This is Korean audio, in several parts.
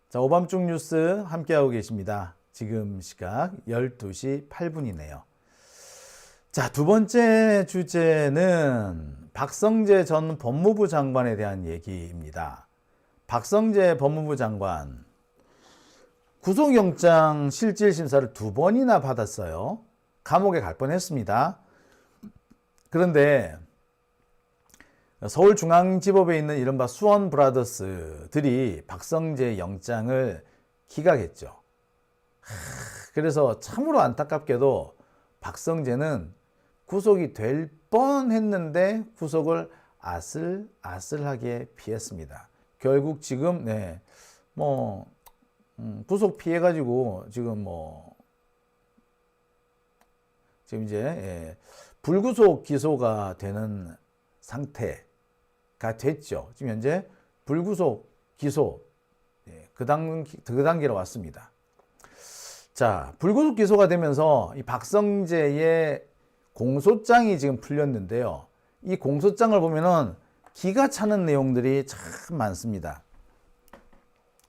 자, 오밤중 뉴스 함께하고 계십니다. 지금 시각 12시 8분이네요. 자, 두 번째 주제는 박성재 전 법무부 장관에 대한 얘기입니다. 박성재 법무부 장관 구속영장 실질심사를 2번이나 받았어요. 감옥에 갈 뻔했습니다. 그런데 서울중앙지법에 있는 이른바 수원브라더스들이 박성재 영장을 기각했죠. 그래서 참으로 안타깝게도 박성재는 구속이 될 뻔했는데 구속을 아슬아슬하게 피했습니다. 결국 지금 구속 피해가지고 지금 지금 이제 불구속 기소가 되는 상태가 됐죠. 지금 현재 불구속 기소 그 단계로 왔습니다. 자, 불구속 기소가 되면서 이 박성재의 공소장이 지금 풀렸는데요. 이 공소장을 보면은 기가 차는 내용들이 참 많습니다.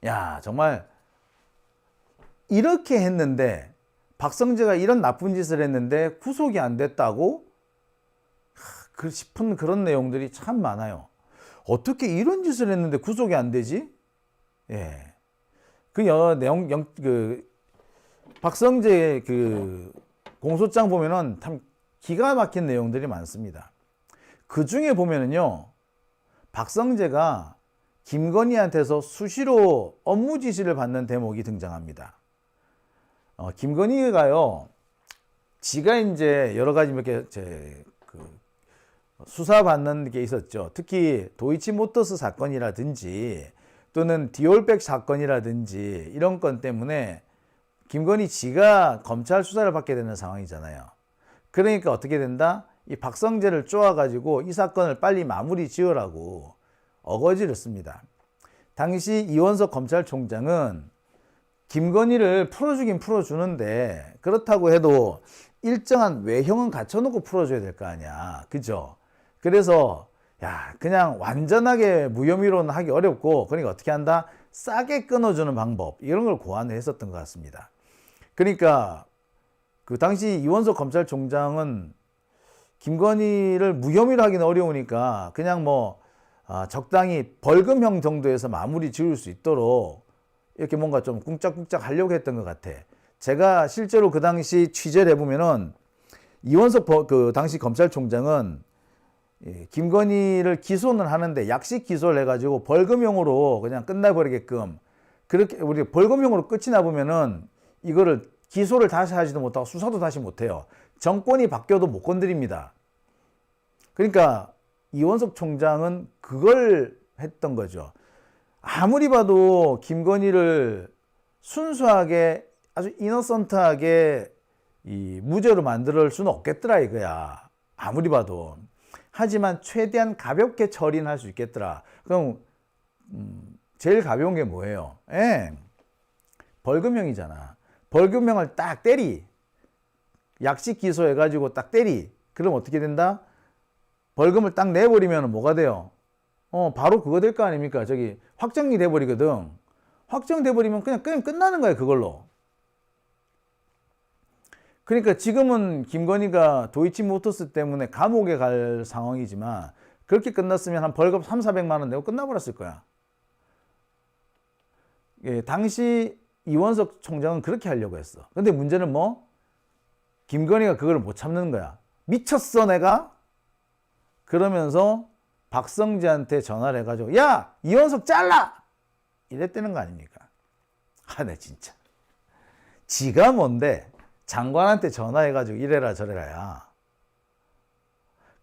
야, 정말 이렇게 했는데 박성재가 이런 나쁜 짓을 했는데 구속이 안 됐다고? 싶은 그런 내용들이 참 많아요. 어떻게 이런 짓을 했는데 구속이 안 되지? 예. 박성재의 공소장 보면은 참 기가 막힌 내용들이 많습니다. 그 중에 보면은요, 박성재가 김건희한테서 수시로 업무 지시를 받는 대목이 등장합니다. 김건희가요, 지가 이제 여러 가지 이렇게 수사받는 게 있었죠. 특히 도이치모터스 사건이라든지 또는 디올백 사건이라든지 이런 건 때문에 김건희 지가 검찰 수사를 받게 되는 상황이잖아요. 그러니까 어떻게 된다? 이 박성재를 쪼아가지고 이 사건을 빨리 마무리 지으라고 어거지를 씁니다. 당시 이원석 검찰총장은 김건희를 풀어주긴 풀어주는데 그렇다고 해도 일정한 외형은 갖춰놓고 풀어줘야 될 거 아니야. 그죠? 그래서 그냥 완전하게 무혐의로는 하기 어렵고 그러니까 어떻게 한다? 싸게 끊어주는 방법 이런 걸 고안을 했었던 것 같습니다. 그러니까 그 당시 이원석 검찰총장은 김건희를 무혐의로 하기는 어려우니까 그냥 적당히 벌금형 정도에서 마무리 지을 수 있도록 이렇게 뭔가 좀 꿍짝꿍짝 하려고 했던 것 같아. 제가 실제로 그 당시 취재를 해보면은 이원석 그 당시 검찰총장은 김건희를 기소는 하는데 약식 기소를 해가지고 벌금형으로 그냥 끝나버리게끔 그렇게 우리 벌금형으로 끝이 나보면은 이거를 기소를 다시 하지도 못하고 수사도 다시 못해요. 정권이 바뀌어도 못 건드립니다. 그러니까 이원석 총장은 그걸 했던 거죠. 아무리 봐도 김건희를 순수하게 아주 이너선트하게 무죄로 만들 수는 없겠더라 이거야. 아무리 봐도. 하지만 최대한 가볍게 처리는 할 수 있겠더라. 그럼 제일 가벼운 게 뭐예요? 벌금형이잖아. 벌금형을 딱 때리. 약식 기소해가지고 딱 때리. 그럼 어떻게 된다? 벌금을 딱 내버리면 뭐가 돼요? 바로 그거 될 거 아닙니까? 확정이 돼버리거든. 확정돼버리면 그냥 끝나는 거예요, 그걸로. 그러니까 지금은 김건희가 도이치모터스 때문에 감옥에 갈 상황이지만 그렇게 끝났으면 한 벌금 300~400만 원 내고 끝나버렸을 거야. 당시 이원석 총장은 그렇게 하려고 했어. 근데 문제는 김건희가 그걸 못 참는 거야. 미쳤어 내가? 그러면서 박성재한테 전화를 해가지고 야! 이원석 잘라! 이랬다는 거 아닙니까? 네 진짜. 지가 뭔데 장관한테 전화해가지고 이래라 저래라야.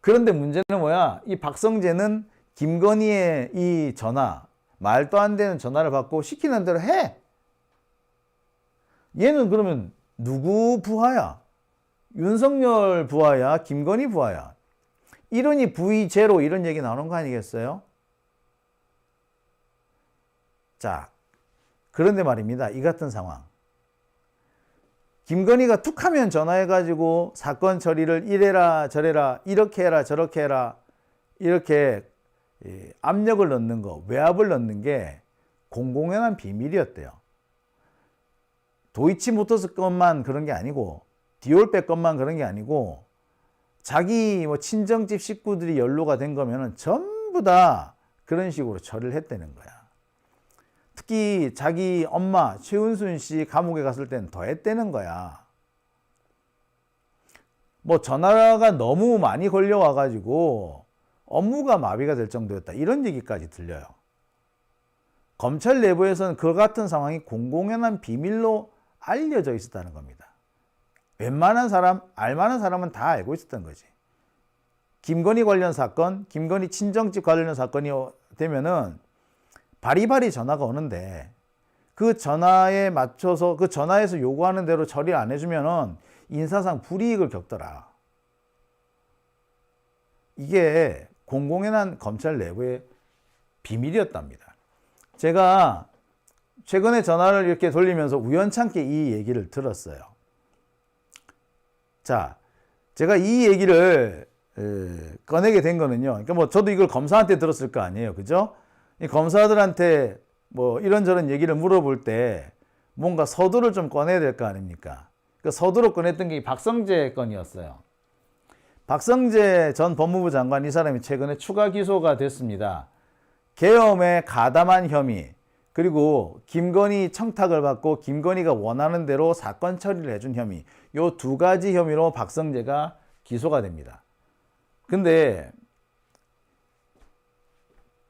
그런데 문제는 뭐야? 이 박성재는 김건희의 이 전화, 말도 안 되는 전화를 받고 시키는 대로 해. 얘는 그러면 누구 부하야? 윤석열 부하야? 김건희 부하야? 이러니 V0 이런 얘기 나오는 거 아니겠어요? 자, 그런데 말입니다. 이 같은 상황. 김건희가 툭 하면 전화해가지고 사건 처리를 이래라 저래라 이렇게 해라 저렇게 해라 이렇게 압력을 넣는 거, 외압을 넣는 게 공공연한 비밀이었대요. 도이치모터스 것만 그런 게 아니고 디올백 것만 그런 게 아니고 자기 뭐 친정집 식구들이 연루가 된 거면은 전부 다 그런 식으로 처리를 했다는 거야. 특히 자기 엄마 최은순 씨 감옥에 갔을 때는 더 했다는 거야. 뭐 전화가 너무 많이 걸려와 가지고 업무가 마비가 될 정도였다, 이런 얘기까지 들려요. 검찰 내부에서는 그 같은 상황이 공공연한 비밀로 알려져 있었다는 겁니다. 웬만한 사람, 알만한 사람은 다 알고 있었던 거지. 김건희 관련 사건, 김건희 친정집 관련 사건이 되면은 바리바리 전화가 오는데 그 전화에 맞춰서 그 전화에서 요구하는 대로 처리 안 해주면은 인사상 불이익을 겪더라. 이게 공공연한 검찰 내부의 비밀이었답니다. 제가 최근에 전화를 이렇게 돌리면서 우연찮게 이 얘기를 들었어요. 자, 제가 이 얘기를 꺼내게 된 거는요. 그러니까 뭐 저도 이걸 검사한테 들었을 거 아니에요. 그죠? 이 검사들한테 뭐 이런저런 얘기를 물어볼 때 뭔가 서두를 좀 꺼내야 될 거 아닙니까? 그 서두로 꺼냈던 게 박성재 건이었어요. 박성재 전 법무부 장관, 이 사람이 최근에 추가 기소가 됐습니다. 계엄에 가담한 혐의, 그리고 김건희 청탁을 받고 김건희가 원하는 대로 사건 처리를 해준 혐의, 요 두 가지 혐의로 박성재가 기소가 됩니다. 근데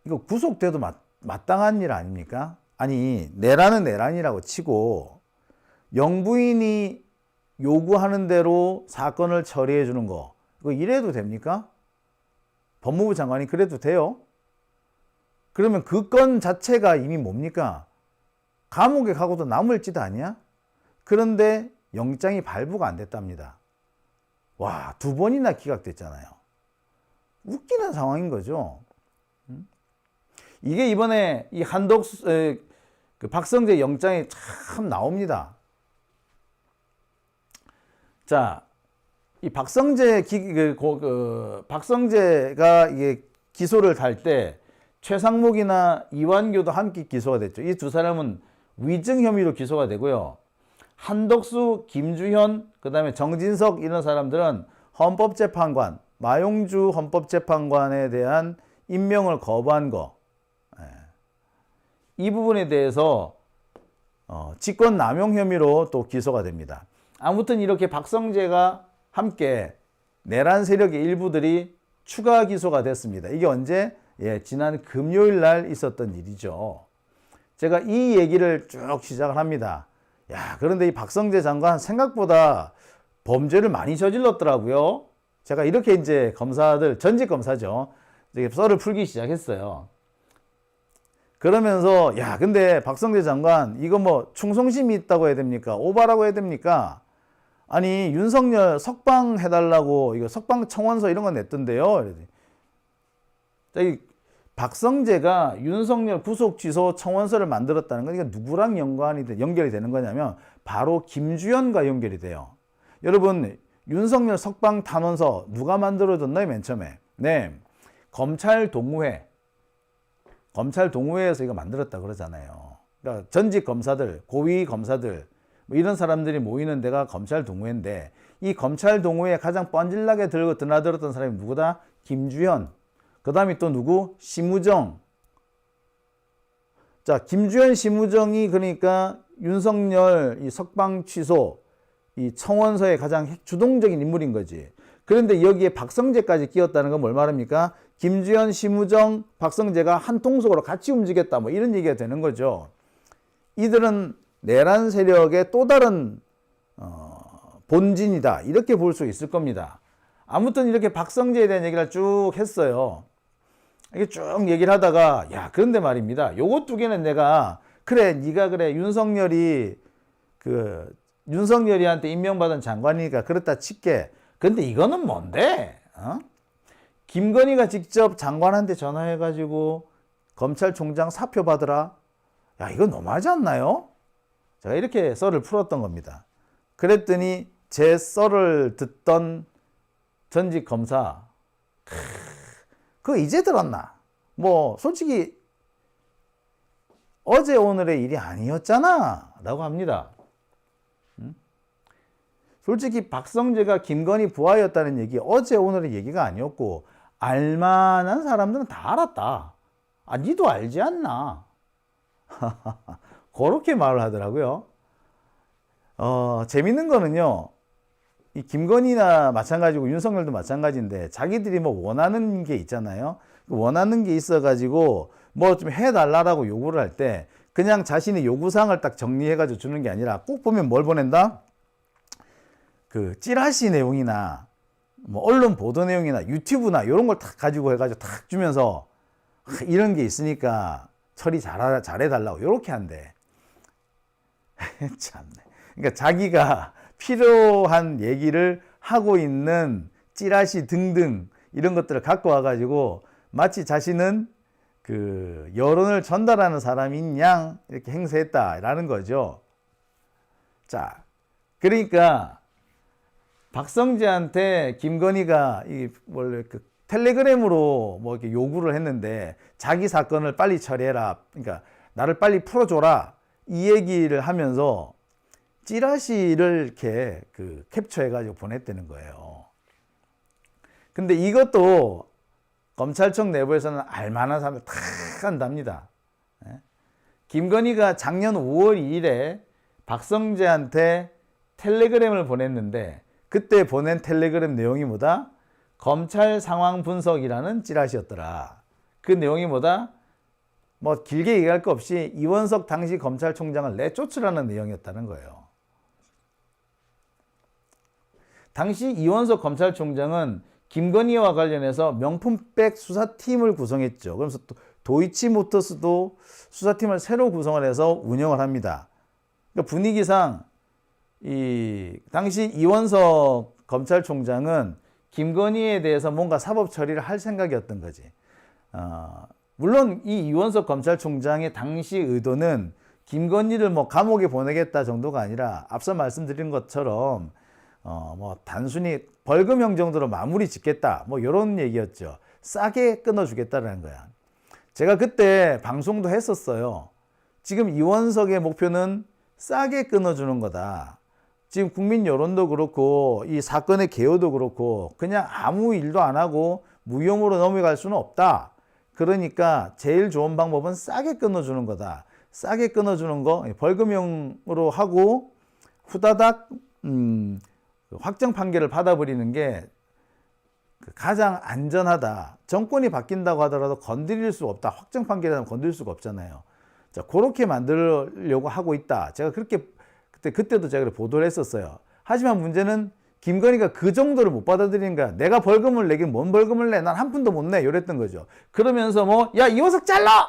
이거 구속돼도 마땅한 일 아닙니까? 아니, 내란은 내란이라고 치고 영부인이 요구하는 대로 사건을 처리해 주는 거, 이거 이래도 됩니까? 법무부 장관이 그래도 돼요? 그러면 그 건 자체가 이미 뭡니까? 감옥에 가고도 남을 짓 아니야? 그런데 영장이 발부가 안 됐답니다. 와, 2번이나 기각됐잖아요. 웃기는 상황인 거죠. 이게 이번에 이 그 박성재 영장에 참 나옵니다. 자, 이 박성재가 이게 기소를 달 때 최상목이나 이완규도 함께 기소가 됐죠. 이 두 사람은 위증 혐의로 기소가 되고요. 한덕수, 김주현, 그 다음에 정진석, 이런 사람들은 헌법재판관, 마용주 헌법재판관에 대한 임명을 거부한 거, 이 부분에 대해서 직권남용 혐의로 또 기소가 됩니다. 아무튼 이렇게 박성재가 함께 내란 세력의 일부들이 추가 기소가 됐습니다. 이게 언제? 지난 금요일 날 있었던 일이죠. 제가 이 얘기를 쭉 시작을 합니다. 야, 그런데 이 박성재 장관 생각보다 범죄를 많이 저질렀더라고요. 제가 이렇게 이제 검사들, 전직 검사죠, 썰을 풀기 시작했어요. 그러면서 야, 근데 박성재 장관 이거 뭐 충성심이 있다고 해야 됩니까? 오바라고 해야 됩니까? 아니, 윤석열 석방 해달라고 이거 석방 청원서 이런 거 냈던데요. 이 박성재가 윤석열 구속 취소 청원서를 만들었다는 건 이게 누구랑 연결이 되는 거냐면 바로 김주현과 연결이 돼요. 여러분, 윤석열 석방 탄원서 누가 만들어줬나요? 맨 처음에. 네, 검찰 동호회에서 이거 만들었다 그러잖아요. 그러니까 전직 검사들, 고위 검사들, 뭐 이런 사람들이 모이는 데가 검찰 동호회인데, 이 검찰 동호회에 가장 뻔질나게 들고 드나들었던 사람이 누구다? 김주현. 그 다음에 또 누구? 심우정. 자, 김주현, 심우정이 그러니까 윤석열 이 석방 취소 이 청원서의 가장 주동적인 인물인 거지. 그런데 여기에 박성재까지 끼었다는 건 뭘 말합니까? 김주현, 심우정, 박성재가 한 통속으로 같이 움직였다, 뭐 이런 얘기가 되는 거죠. 이들은 내란 세력의 또 다른 본진이다, 이렇게 볼 수 있을 겁니다. 아무튼 이렇게 박성재에 대한 얘기를 쭉 했어요. 이게 쭉 얘기를 하다가, 야, 그런데 말입니다. 요거 두 개는 내가, 그래, 네가 그래, 윤석열이한테 임명받은 장관이니까 그렇다 칠게. 근데 이거는 뭔데? 김건희가 직접 장관한테 전화해가지고 검찰총장 사표 받으라? 야, 이거 너무하지 않나요? 제가 이렇게 썰을 풀었던 겁니다. 그랬더니 제 썰을 듣던 전직 검사, 그거 이제 들었나? 뭐 솔직히 어제 오늘의 일이 아니었잖아 라고 합니다. 솔직히 박성재가 김건희 부하였다는 얘기 어제 오늘의 얘기가 아니었고 알만한 사람들은 다 알았다. 아, 니도 알지 않나? 그렇게 말을 하더라고요. 재밌는 거는요. 이 김건희나 마찬가지고 윤석열도 마찬가지인데 자기들이 뭐 원하는 게 있잖아요. 원하는 게 있어가지고 뭐 좀 해달라고 요구를 할 때 그냥 자신의 요구사항을 딱 정리해가지고 주는 게 아니라 꼭 보면 뭘 보낸다? 그 찌라시 내용이나 뭐 언론 보도 내용이나 유튜브나 이런 걸 탁 가지고 해가지고 탁 주면서 이런 게 있으니까 처리 잘해달라고 이렇게 한대. 참네. 그러니까 자기가 필요한 얘기를 하고 있는 찌라시 등등 이런 것들을 갖고 와가지고 마치 자신은 그 여론을 전달하는 사람인 양 이렇게 행세했다라는 거죠. 자, 그러니까 박성재한테 김건희가 이 원래 그 텔레그램으로 뭐 이렇게 요구를 했는데 자기 사건을 빨리 처리해라. 그러니까 나를 빨리 풀어줘라. 이 얘기를 하면서 찌라시를 이렇게 그 캡처해가지고 보냈다는 거예요. 근데 이것도 검찰청 내부에서는 알만한 사람들 다 한답니다. 김건희가 작년 5월 2일에 박성재한테 텔레그램을 보냈는데 그때 보낸 텔레그램 내용이 뭐다? 검찰 상황 분석이라는 찌라시였더라. 그 내용이 뭐다? 뭐 길게 얘기할 거 없이 이원석 당시 검찰총장을 내쫓으라는 내용이었다는 거예요. 당시 이원석 검찰총장은 김건희와 관련해서 명품백 수사팀을 구성했죠. 그러면서 또 도이치모터스도 수사팀을 새로 구성을 해서 운영을 합니다. 그러니까 분위기상 이 당시 이원석 검찰총장은 김건희에 대해서 뭔가 사법 처리를 할 생각이었던 거지. 물론 이 이원석 검찰총장의 당시 의도는 김건희를 뭐 감옥에 보내겠다 정도가 아니라 앞서 말씀드린 것처럼 뭐 단순히 벌금형 정도로 마무리 짓겠다 뭐 이런 얘기였죠. 싸게 끊어주겠다라는 거야. 제가 그때 방송도 했었어요. 지금 이원석의 목표는 싸게 끊어주는 거다. 지금 국민 여론도 그렇고 이 사건의 개요도 그렇고 그냥 아무 일도 안 하고 무혐의로 넘어갈 수는 없다. 그러니까 제일 좋은 방법은 싸게 끊어주는 거다. 싸게 끊어주는 거 벌금형으로 하고 후다닥 확정 판결을 받아버리는 게 가장 안전하다. 정권이 바뀐다고 하더라도 건드릴 수 없다. 확정 판결이라면 건드릴 수가 없잖아요. 자, 그렇게 만들려고 하고 있다. 제가 그렇게 그때도 제가 보도를 했었어요. 하지만 문제는 김건희가 그 정도를 못 받아들이는 거야. 내가 벌금을 내긴 뭔 벌금을 내? 난 한 푼도 못 내. 이랬던 거죠. 그러면서 뭐, 야, 이원석 잘라!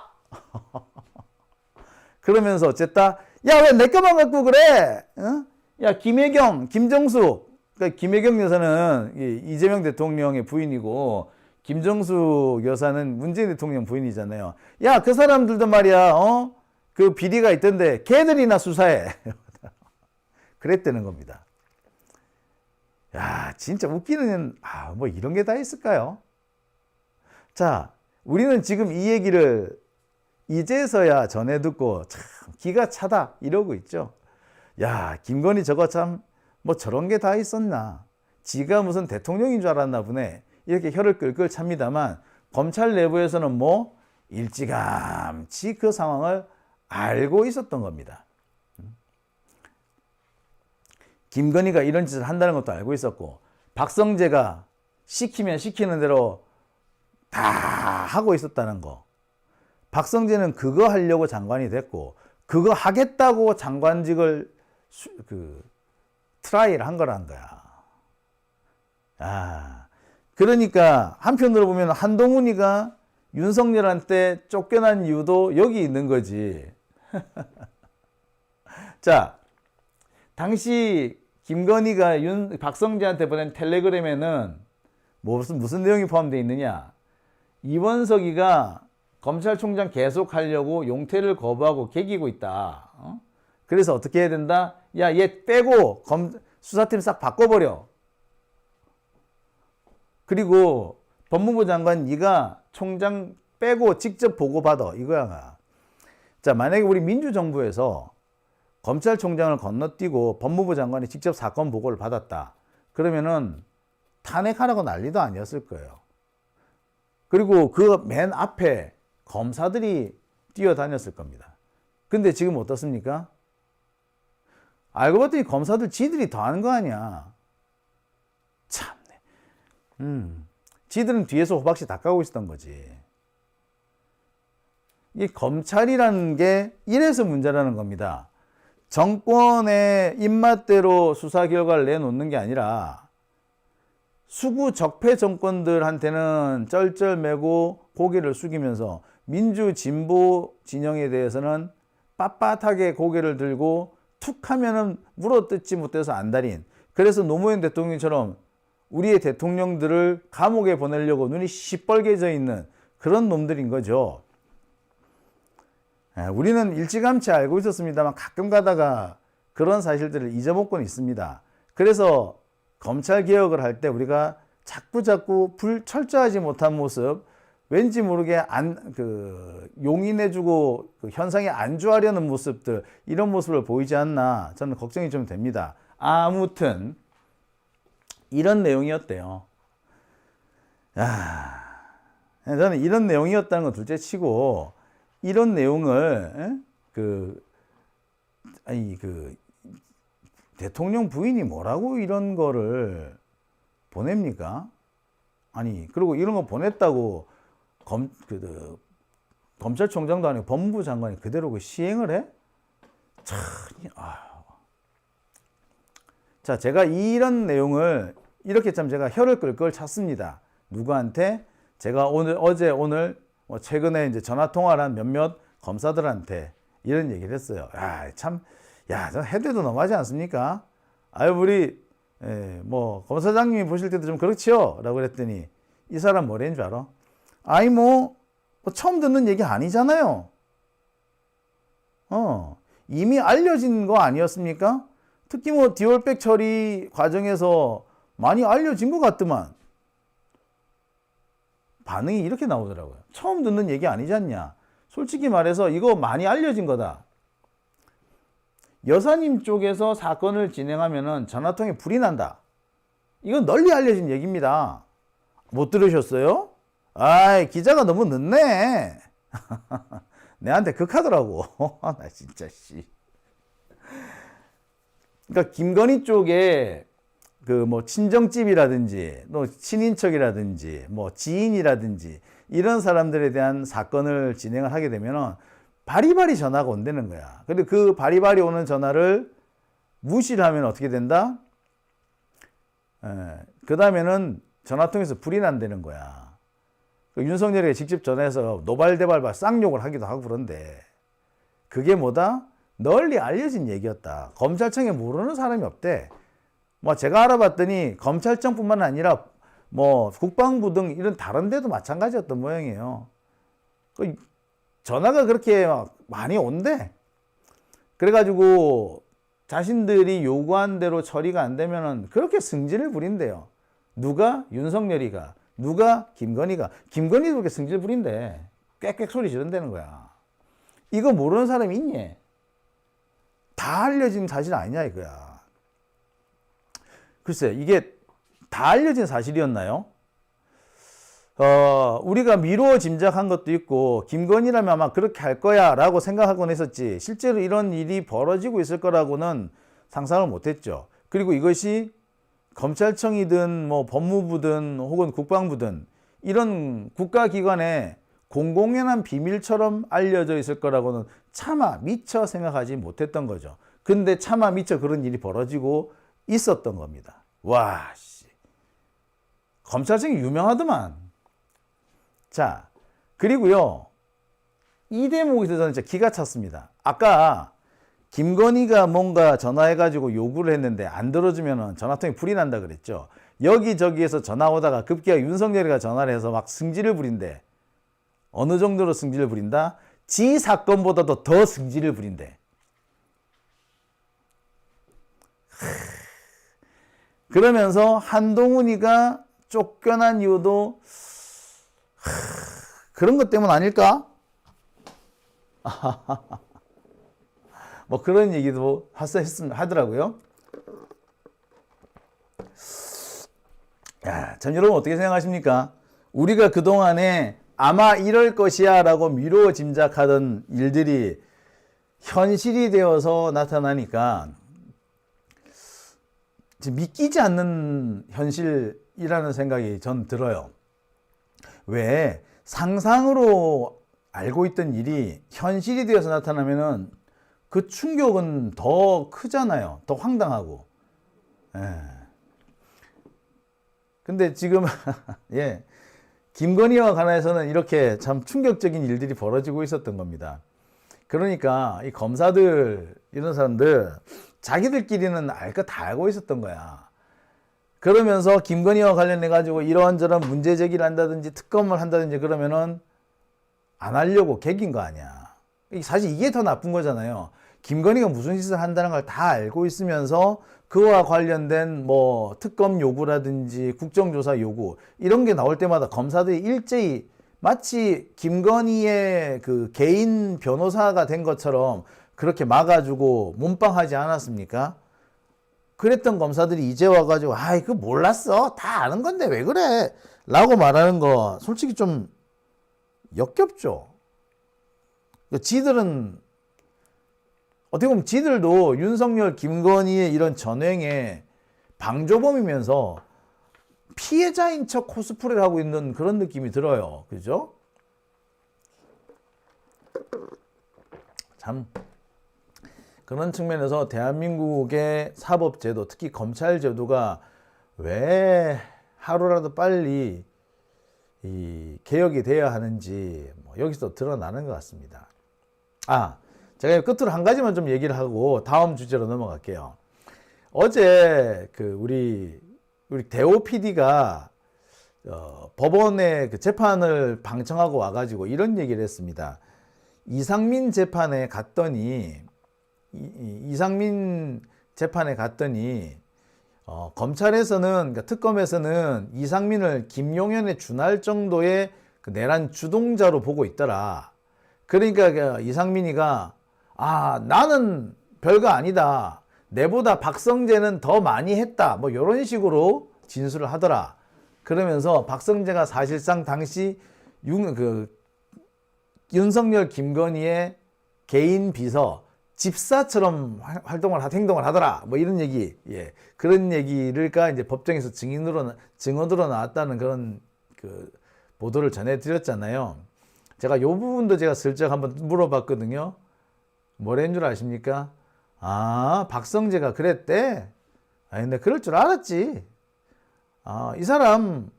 그러면서 어쨌다. 야, 왜 내 거만 갖고 그래? 어? 야, 김혜경, 김정숙. 그러니까 김혜경 여사는 이재명 대통령의 부인이고, 김정숙 여사는 문재인 대통령 부인이잖아요. 야, 그 사람들도 말이야, 그 비리가 있던데, 걔들이나 수사해. 그랬다는 겁니다. 야, 진짜 웃기는, 뭐 이런 게 다 있을까요? 자, 우리는 지금 이 얘기를 이제서야 전해 듣고 참 기가 차다 이러고 있죠. 야, 김건희 저거 참 뭐 저런 게 다 있었나. 지가 무슨 대통령인 줄 알았나 보네. 이렇게 혀를 끌끌 찹니다만 검찰 내부에서는 뭐 일찌감치 그 상황을 알고 있었던 겁니다. 김건희가 이런 짓을 한다는 것도 알고 있었고 박성재가 시키면 시키는 대로 다 하고 있었다는 거. 박성재는 그거 하려고 장관이 됐고 그거 하겠다고 장관직을 트라이를 한 거란 거야. 그러니까 한편으로 보면 한동훈이가 윤석열한테 쫓겨난 이유도 여기 있는 거지. 자, 당시 김건희가 박성재한테 보낸 텔레그램에는 무슨 내용이 포함되어 있느냐. 이원석이가 검찰총장 계속하려고 용퇴를 거부하고 개기고 있다. 그래서 어떻게 해야 된다? 야, 얘 빼고 수사팀 싹 바꿔버려. 그리고 법무부 장관 네가 총장 빼고 직접 보고받아. 이거야. 자, 만약에 우리 민주정부에서 검찰총장을 건너뛰고 법무부 장관이 직접 사건 보고를 받았다. 그러면은 탄핵하라고 난리도 아니었을 거예요. 그리고 그 맨 앞에 검사들이 뛰어다녔을 겁니다. 근데 지금 어떻습니까? 알고 봤더니 검사들 지들이 더 하는 거 아니야. 참네. 지들은 뒤에서 호박씨 닦아오고 있었던 거지. 이 검찰이라는 게 이래서 문제라는 겁니다. 정권의 입맛대로 수사 결과를 내놓는 게 아니라 수구 적폐 정권들한테는 쩔쩔매고 고개를 숙이면서 민주 진보 진영에 대해서는 빳빳하게 고개를 들고 툭 하면은 물어뜯지 못해서 안달인. 그래서 노무현 대통령처럼 우리의 대통령들을 감옥에 보내려고 눈이 시뻘개져 있는 그런 놈들인 거죠. 우리는 일찌감치 알고 있었습니다만 가끔 가다가 그런 사실들을 잊어먹고는 있습니다. 그래서 검찰 개혁을 할 때 우리가 자꾸 철저하지 못한 모습, 왠지 모르게 용인해주고 현상에 안주하려는 모습들, 이런 모습을 보이지 않나 저는 걱정이 좀 됩니다. 아무튼 이런 내용이었대요. 저는 이런 내용이었다는 건 둘째치고 이런 내용을 대통령 부인이 뭐라고 이런 거를 보냅니까? 아니, 그리고 이런 거 보냈다고 검찰총장도 아니고 법무부 장관이 그대로 그 시행을 해? 참, 자, 제가 이런 내용을 이렇게 참 제가 혀를 끌끌 찼습니다. 누구한테? 제가 오늘 최근에 이제 전화 통화를 한 몇몇 검사들한테 이런 얘기를 했어요. 저 해대도 너무하지 않습니까? 우리 검사장님이 보실 때도 좀 그렇지요? 라고 그랬더니 이 사람 뭐라는 줄 알아? 처음 듣는 얘기 아니잖아요. 이미 알려진 거 아니었습니까? 특히 디올백 처리 과정에서 많이 알려진 것 같더만. 반응이 이렇게 나오더라고요. 처음 듣는 얘기 아니지 않냐? 솔직히 말해서 이거 많이 알려진 거다. 여사님 쪽에서 사건을 진행하면은 전화통에 불이 난다. 이건 널리 알려진 얘기입니다. 못 들으셨어요? 기자가 너무 늦네. 내한테 극하더라고. 나 진짜 그러니까 김건희 쪽에 친정집이라든지 친인척이라든지 지인이라든지 이런 사람들에 대한 사건을 진행을 하게 되면은 바리바리 전화가 온다는 거야. 근데 그 바리바리 오는 전화를 무시를 하면 어떻게 된다? 그 다음에는 전화통에서 불이 난다는 거야. 윤석열이가 직접 전화해서 노발대발 쌍욕을 하기도 하고 그런데 그게 뭐다? 널리 알려진 얘기였다. 검찰청에 모르는 사람이 없대. 제가 알아봤더니 검찰청뿐만 아니라 국방부 등 이런 다른 데도 마찬가지였던 모양이에요. 전화가 그렇게 많이 온대. 그래가지고 자신들이 요구한 대로 처리가 안 되면은 그렇게 승질을 부린대요. 누가? 윤석열이가. 누가? 김건희가. 김건희도 그렇게 승질 부린대. 꽥꽥 소리 지른다는 거야. 이거 모르는 사람이 있니? 다 알려진 사실 아니냐 이거야. 글쎄, 이게 다 알려진 사실이었나요? 우리가 미루어 짐작한 것도 있고 김건희라면 아마 그렇게 할 거야 라고 생각하곤 했었지 실제로 이런 일이 벌어지고 있을 거라고는 상상을 못했죠. 그리고 이것이 검찰청이든 법무부든 혹은 국방부든 이런 국가기관의 공공연한 비밀처럼 알려져 있을 거라고는 차마 미처 생각하지 못했던 거죠. 근데 차마 미처 그런 일이 벌어지고 있었던 겁니다. 와, 검찰청이 유명하더만. 자, 그리고요, 이 대목에서 저는 진짜 기가 찼습니다. 아까 김건희가 뭔가 전화해가지고 요구를 했는데 안 들어주면 전화통에 불이 난다 그랬죠. 여기저기에서 전화 오다가 급기야 윤석열이가 전화를 해서 막 승질을 부린대. 어느 정도로 승질을 부린다? 지 사건보다도 더 승질을 부린대. 그러면서 한동훈이가 쫓겨난 이유도 그런 것 때문 아닐까? 뭐 그런 얘기도 하더라고요. 야, 참 여러분 어떻게 생각하십니까? 우리가 그동안에 아마 이럴 것이야 라고 미루어 짐작하던 일들이 현실이 되어서 나타나니까 믿기지 않는 현실이라는 생각이 전 들어요. 왜 상상으로 알고 있던 일이 현실이 되어서 나타나면은 그 충격은 더 크잖아요. 더 황당하고. 근데 지금 예, 김건희와 관해서는 이렇게 참 충격적인 일들이 벌어지고 있었던 겁니다. 그러니까 이 검사들 이런 사람들 자기들끼리는 알 거 다 알고 있었던 거야. 그러면서 김건희와 관련해 가지고 이러한저런 문제 제기를 한다든지 특검을 한다든지 그러면은 안 하려고 개긴 거 아니야. 사실 이게 더 나쁜 거잖아요. 김건희가 무슨 짓을 한다는 걸 다 알고 있으면서 그와 관련된 뭐 특검 요구라든지 국정조사 요구 이런 게 나올 때마다 검사들이 일제히 마치 김건희의 그 개인 변호사가 된 것처럼 그렇게 막아주고 몸빵하지 않았습니까? 그랬던 검사들이 이제 와가지고 아이 그 몰랐어 다 아는 건데 왜 그래 라고 말하는 거 솔직히 좀 역겹죠. 지들은 어떻게 보면 지들도 윤석열, 김건희의 이런 전횡에 방조범이면서 피해자인 척 코스프레를 하고 있는 그런 느낌이 들어요. 그죠? 참 그런 측면에서 대한민국의 사법제도, 특히 검찰제도가 왜 하루라도 빨리 이 개혁이 돼야 하는지 뭐 여기서 드러나는 것 같습니다. 제가 끝으로 한 가지만 좀 얘기를 하고 다음 주제로 넘어갈게요. 어제 그 우리 대호 PD가 법원에 그 재판을 방청하고 와가지고 이런 얘기를 했습니다. 이상민 재판에 갔더니 검찰에서는 그러니까 특검에서는 이상민을 김용현에 준할 정도의 그 내란 주동자로 보고 있더라. 그러니까 그 이상민이가 나는 별거 아니다. 내보다 박성재는 더 많이 했다. 뭐 이런 식으로 진술을 하더라. 그러면서 박성재가 사실상 당시 윤석열 김건희의 개인 비서 집사처럼 행동을 하더라. 뭐 이런 얘기, 그런 얘기를까 이제 법정에서 증언으로 나왔다는 그런 그 보도를 전해드렸잖아요. 제가 요 부분도 제가 슬쩍 한번 물어봤거든요. 뭐라는 줄 아십니까? 박성재가 그랬대? 근데 그럴 줄 알았지. 이 사람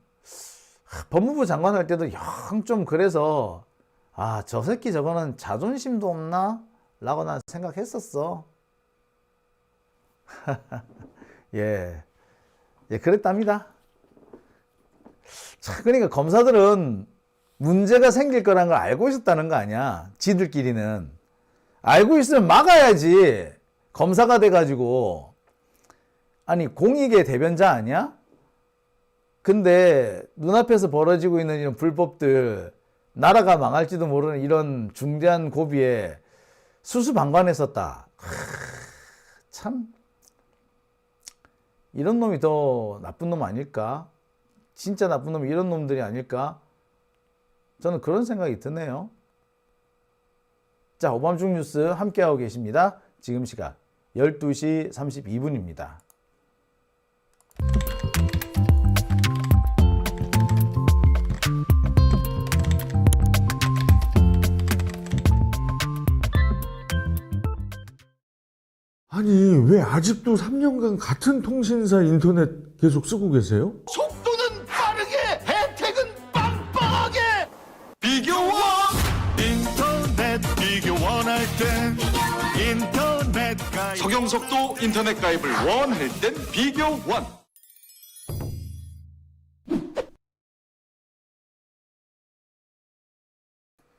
법무부 장관 할 때도 영 좀 그래서 저 새끼 저거는 자존심도 없나? 라고 난 생각했었어. 그랬답니다. 그러니까 검사들은 문제가 생길 거란 걸 알고 있었다는 거 아니야. 지들끼리는. 알고 있으면 막아야지. 검사가 돼가지고. 아니 공익의 대변자 아니야? 근데 눈앞에서 벌어지고 있는 이런 불법들, 나라가 망할지도 모르는 이런 중대한 고비에 수수방관했었다. 참 이런 놈이 더 나쁜 놈 아닐까? 진짜 나쁜 놈이 이런 놈들이 아닐까? 저는 그런 생각이 드네요. 자, 오밤중 뉴스 함께하고 계십니다. 지금 시각 12시 32분입니다. 아니 왜 아직도 3년간 같은 통신사 인터넷 계속 쓰고 계세요? 속도는 빠르게, 혜택은 빵빵하게. 비교원 인터넷 비교 원할 땐 인터넷 가입. 성형석도 인터넷 가입을 원할 땐 비교원.